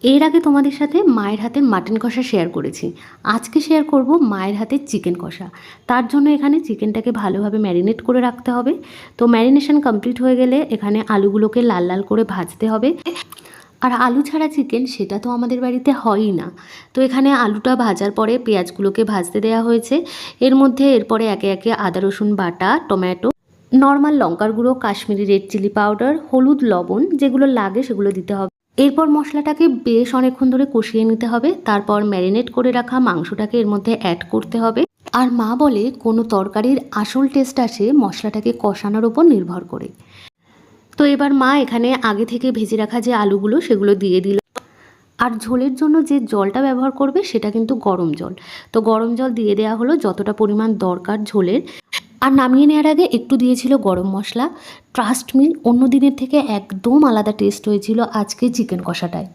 এর আগে তোমাদের সাথে মায়ের হাতের মাটন কষা শেয়ার করেছি। আজকে শেয়ার করব মায়ের হাতের চিকেন কষা। তার জন্য এখানে চিকেনটাকে ভালোভাবে ম্যারিনেট করে রাখতে হবে। তো ম্যারিনেশন কমপ্লিট হয়ে গেলে এখানে আলুগুলোকে লাল লাল করে ভাজতে হবে। আর আলু ছাড়া চিকেন সেটা তো আমাদের বাড়িতে হয়ই না। তো এখানে আলুটা ভাজার পরে পেঁয়াজগুলোকে ভাজতে দেওয়া হয়েছে। এর মধ্যে এরপরে একে একে আদা রসুন বাটা, টমেটো, নর্মাল লঙ্কার গুঁড়ো, কাশ্মীরি রেড চিলি পাউডার, হলুদ, লবণ যেগুলো লাগে সেগুলো দিতে হবে। এরপর মশলাটাকে বেশ অনেকক্ষণ ধরে কষিয়ে নিতে হবে। তারপর ম্যারিনেট করে রাখা মাংসটাকে এর মধ্যে অ্যাড করতে হবে। আর মা বলে কোনো তরকারির আসল টেস্ট আসে মশলাটাকে কষানোর ওপর নির্ভর করে। তো এবার মা এখানে আগে থেকে ভেজে রাখা যে আলুগুলো সেগুলো দিয়ে দিল। আর ঝোলের জন্য যে জলটা ব্যবহার করবে সেটা কিন্তু গরম জল। তো গরম জল দিয়ে দেওয়া হলো যতটা পরিমাণ দরকার ঝোলের। আর নামিয়ে নেওয়ার আগে একটু দিয়েছিল গরম মশলা। ট্রাস্ট মি, অন্য দিনের থেকে একদম আলাদা টেস্ট হয়েছিল আজকে চিকেন কষাটায়।